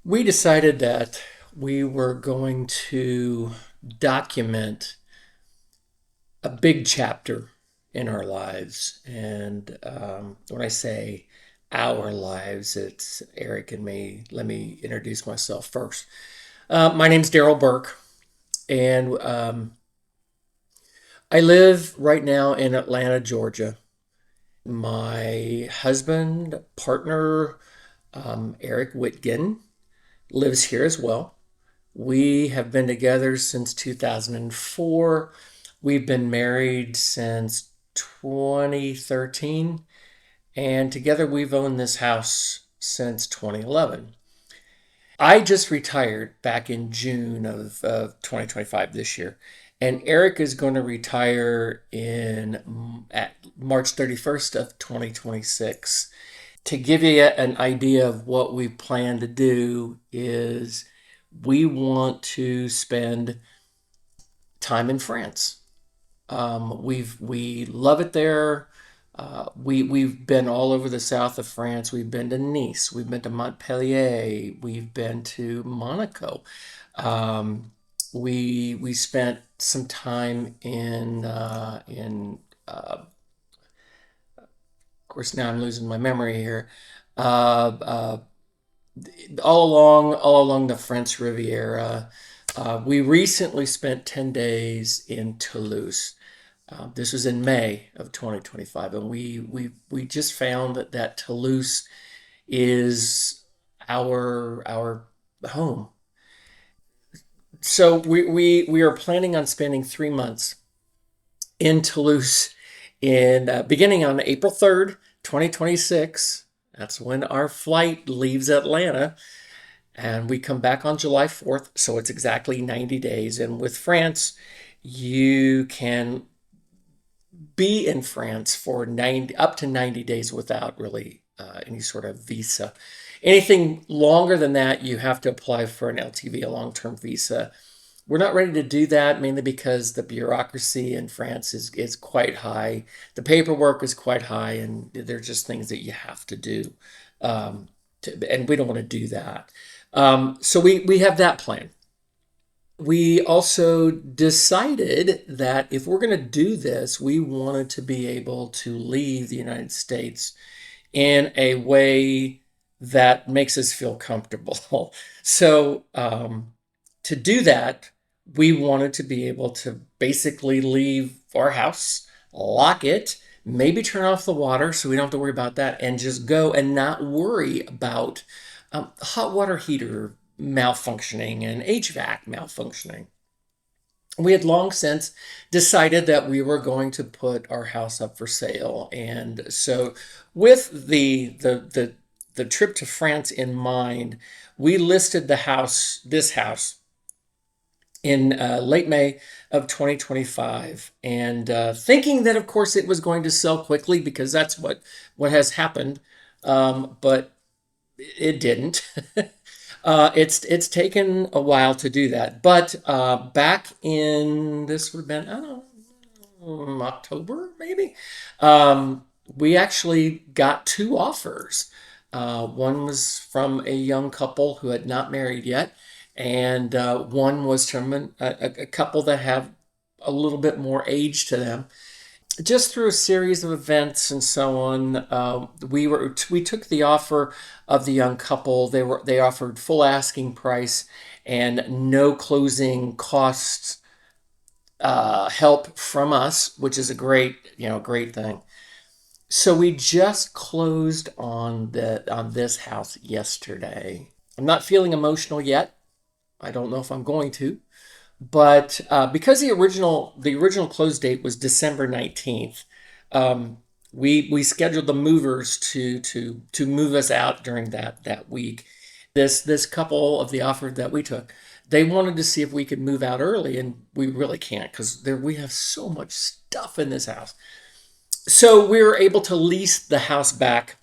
We decided that we were going to document a big chapter in our lives. And when I say our lives, it's Eric and me. Let me introduce myself first. My name's Daryl Burke, and I live right now in Atlanta, Georgia. My husband, partner, Eric Whitgen, lives here as well. We have been together since 2004. We've been married since 2013. And together we've owned this house since 2011. I just retired back in June of 2025 this year. And Eric is going to retire at March 31st of 2026. To give you an idea of what we plan to do is we want to spend time in France. We love it there. We've been all over the south of France. We've been to Nice. We've been to Montpellier. We've been to Monaco. Um, we spent some time of course now I'm losing my memory here. Uh, uh, all along the French Riviera. We recently spent 10 days in Toulouse. This was in May of 2025, and we just found that Toulouse is our home. So we are planning on spending 3 months in Toulouse in beginning on April 3rd, 2026. That's when our flight leaves Atlanta, and we come back on July 4th. So it's exactly 90 days. And with France, you can be in France for 90 up to 90 days without really any sort of visa. Anything longer than that, you have to apply for an LTV, a long-term visa. We're not ready to do that mainly because the bureaucracy in France is quite high. The paperwork is quite high, and they're just things that you have to do. And we don't want to do that. So we have that plan. We also decided that if we're going to do this, we wanted to be able to leave the United States in a way that makes us feel comfortable. So, to do that, we wanted to be able to basically leave our house, lock it, maybe turn off the water so we don't have to worry about that, and just go and not worry about hot water heater malfunctioning and HVAC malfunctioning. We had long since decided that we were going to put our house up for sale. And so with the trip to France in mind, we listed this house in late May of 2025, and thinking that, of course, it was going to sell quickly because that's what has happened, but it didn't. It's taken a while to do that, but back in this would have been I don't know October maybe. We actually got two offers. One was from a young couple who had not married yet, and one was from a couple that have a little bit more age to them. Just through a series of events and so on, we took the offer of the young couple. They offered full asking price and no closing costs help from us, which is a great thing. So we just closed on this house yesterday. I'm not feeling emotional yet. I don't know if I'm going to, but because the original close date was December 19th, we scheduled the movers to move us out during that week. This couple of the offer that we took, they wanted to see if we could move out early, and we really can't because there we have so much stuff in this house. So we were able to lease the house back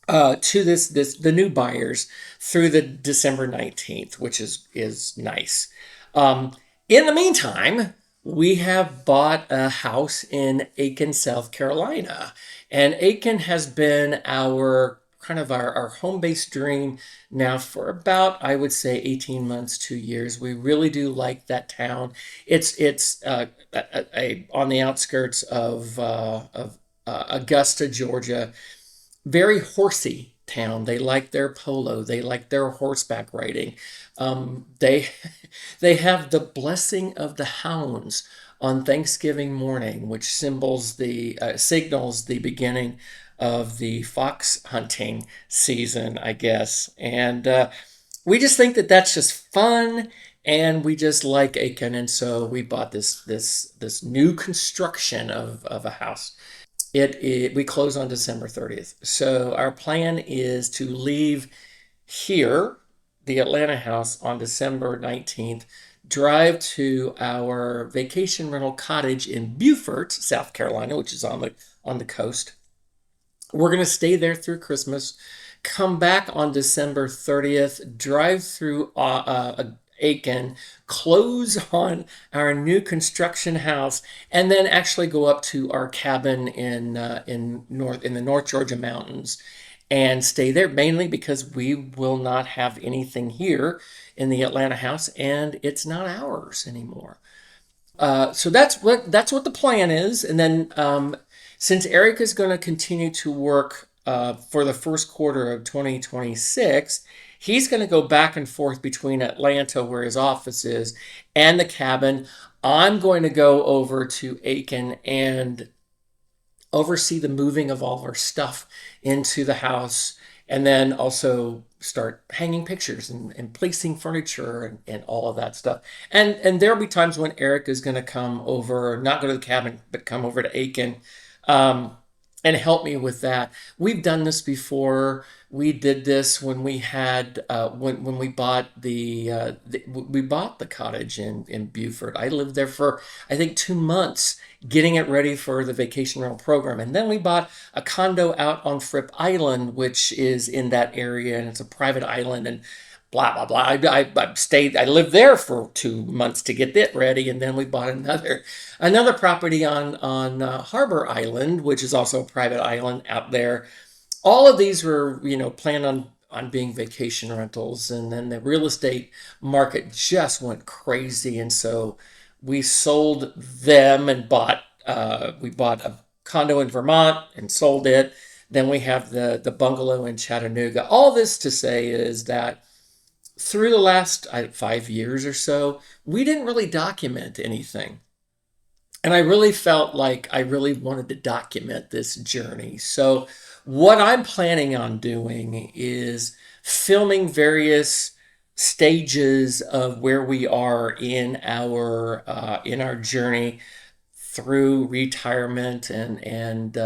to the new buyers through the December 19th, which is nice. In the meantime, we have bought a house in Aiken, South Carolina, and Aiken has been our kind of our home-based dream now for about, I would say, 18 months, 2 years. We really do like that town. It's on the outskirts of Augusta, Georgia. Very horsey town. They like their polo. They like their horseback riding. They they have the blessing of the hounds on Thanksgiving morning, which signals the beginning of the fox hunting season, I guess. And we just think that that's just fun, and we just like Aiken, and so we bought this new construction of a house. We close on December 30th. So our plan is to leave here, the Atlanta house, on December 19th, drive to our vacation rental cottage in Beaufort, South Carolina, which is on the coast. We're going to stay there through Christmas, come back on December 30th, drive through Aiken, close on our new construction house, and then actually go up to our cabin in the North Georgia mountains and stay there, mainly because we will not have anything here in the Atlanta house, and it's not ours anymore. So that's what the plan is. And then since Eric is going to continue to work for the first quarter of 2026, he's going to go back and forth between Atlanta, where his office is, and the cabin. I'm going to go over to Aiken and oversee the moving of all of our stuff into the house, and then also start hanging pictures and placing furniture and all of that stuff. And there'll be times when Eric is going to come over, not go to the cabin, but come over to Aiken, um, and help me with that. We've done this before. We did this when we had when we bought we bought the cottage in Beaufort. I lived there for, I think, 2 months getting it ready for the vacation rental program, and then we bought a condo out on Fripp Island, which is in that area, and it's a private island, and blah blah blah. I lived there for 2 months to get it ready, and then we bought another property on Harbor Island, which is also a private island out there. All of these were, planned on being vacation rentals, and then the real estate market just went crazy, and so we sold them and we bought a condo in Vermont and sold it. Then we have the bungalow in Chattanooga. All this to say is that through the last 5 years or so, we didn't really document anything. And I really felt like I really wanted to document this journey. So what I'm planning on doing is filming various stages of where we are in our journey through retirement, and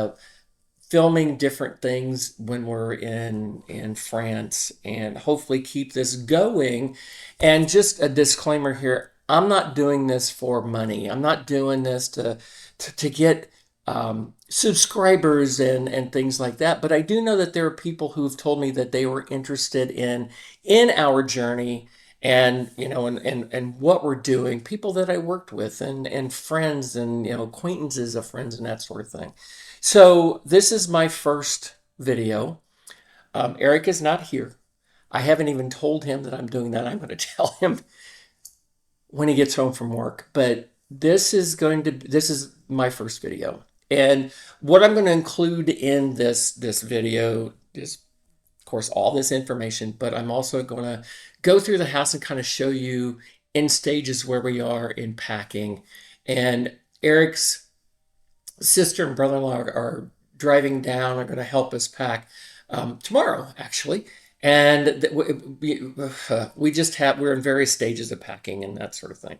filming different things when we're in France, and hopefully keep this going. And just a disclaimer here, I'm not doing this for money. I'm not doing this to get subscribers and things like that. But I do know that there are people who've told me that they were interested in our journey, and and what we're doing. People that I worked with, and friends, and acquaintances of friends, and that sort of thing. So this is my first video. Eric is not here. I haven't even told him that I'm doing that. I'm going to tell him when he gets home from work. But this is my first video. And what I'm going to include in this video is, of course, all this information, but I'm also going to go through the house and kind of show you in stages where we are in packing. And Eric's sister and brother-in-law are driving down, are going to help us pack tomorrow, actually. And we're in various stages of packing and that sort of thing.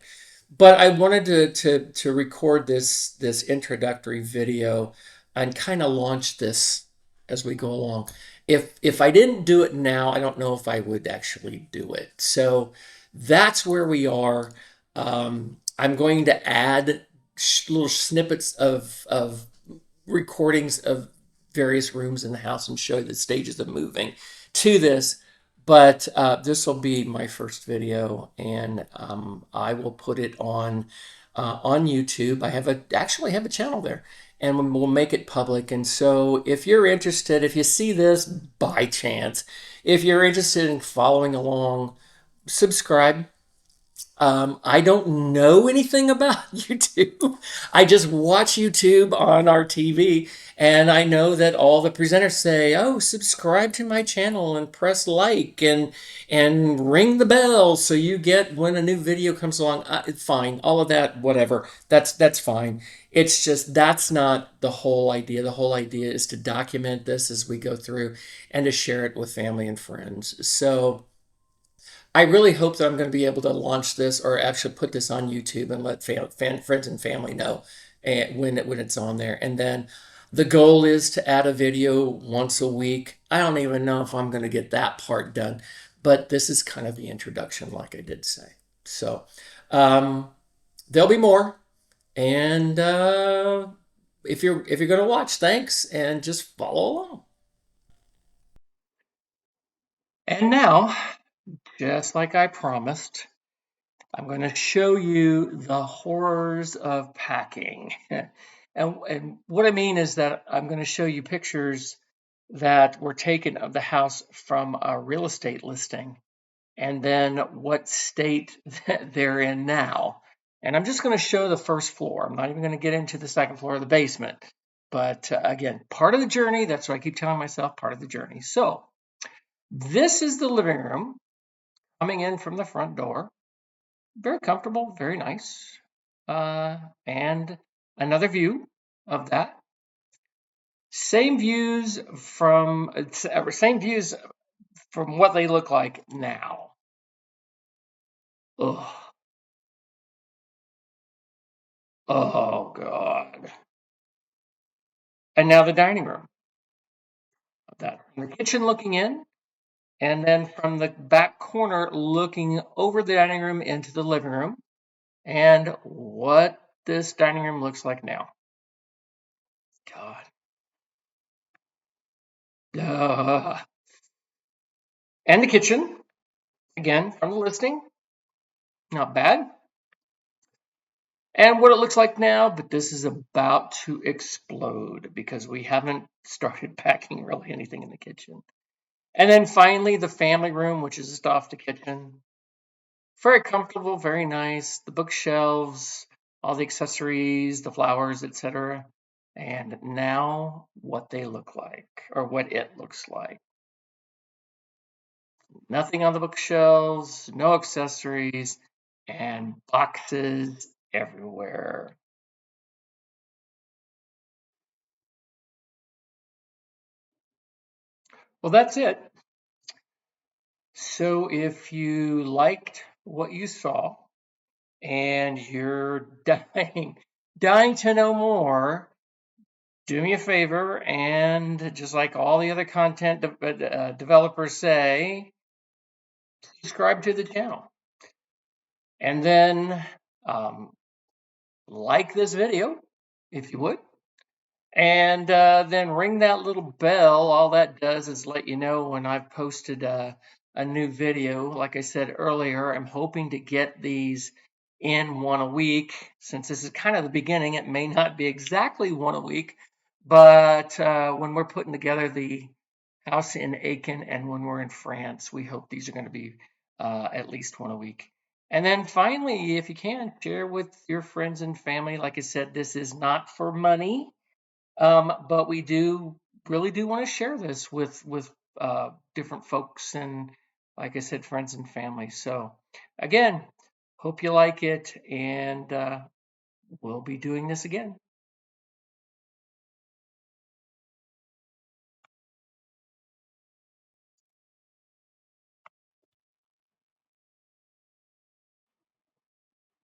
But I wanted to record this introductory video and kind of launch this as we go along. If I didn't do it now, I don't know if I would actually do it. So that's where we are. I'm going to add little snippets of recordings of various rooms in the house and show you the stages of moving to this. But this will be my first video, and I will put it on YouTube. I actually have a channel there, and we'll make it public. And so if you're interested, if you see this by chance, if you're interested in following along, subscribe. I don't know anything about YouTube. I just watch YouTube on our TV, and I know that all the presenters say, "Oh, subscribe to my channel and press like and ring the bell so you get when a new video comes along." It's fine, all of that, whatever. That's fine. It's just that's not the whole idea. The whole idea is to document this as we go through and to share it with family and friends. So. I really hope that I'm going to be able to launch this or actually put this on YouTube and let friends and family know when it's on there. And then the goal is to add a video once a week. I don't even know if I'm going to get that part done, but this is kind of the introduction, like I did say. So um, there'll be more. And if you're going to watch, thanks, and just follow along. And now, just like I promised, I'm going to show you the horrors of packing. And what I mean is that I'm going to show you pictures that were taken of the house from a real estate listing and then what state that they're in now. And I'm just going to show the first floor. I'm not even going to get into the second floor of the basement. But again, part of the journey, that's what I keep telling myself, part of the journey. So this is the living room coming in from the front door. Very comfortable, very nice. And another view of that. Same views from what they look like now. Ugh. Oh God. And now the dining room of that. From the kitchen looking in, and then from the back corner looking over the dining room into the living room, and what this dining room looks like now. God. Ugh. And the kitchen, again, from the listing. Not bad. And what it looks like now, but this is about to explode because we haven't started packing really anything in the kitchen. And then finally, the family room, which is just off the kitchen. Very comfortable, very nice. The bookshelves, all the accessories, the flowers, etc. And now what they look like, or what it looks like. Nothing on the bookshelves, no accessories, and boxes everywhere. Well, that's it. So if you liked what you saw and you're dying to know more, do me a favor and just like all the other content developers say, subscribe to the channel. And then like this video if you would. And then ring that little bell. All that does is let you know when I've posted a new video. Like I said earlier, I'm hoping to get these in one a week. Since this is kind of the beginning, it may not be exactly one a week. But when we're putting together the house in Aiken and when we're in France, we hope these are going to be at least one a week. And then finally, if you can, share with your friends and family. Like I said, this is not for money. But we really do want to share this with different folks and, like I said, friends and family. So again, hope you like it, and we'll be doing this again.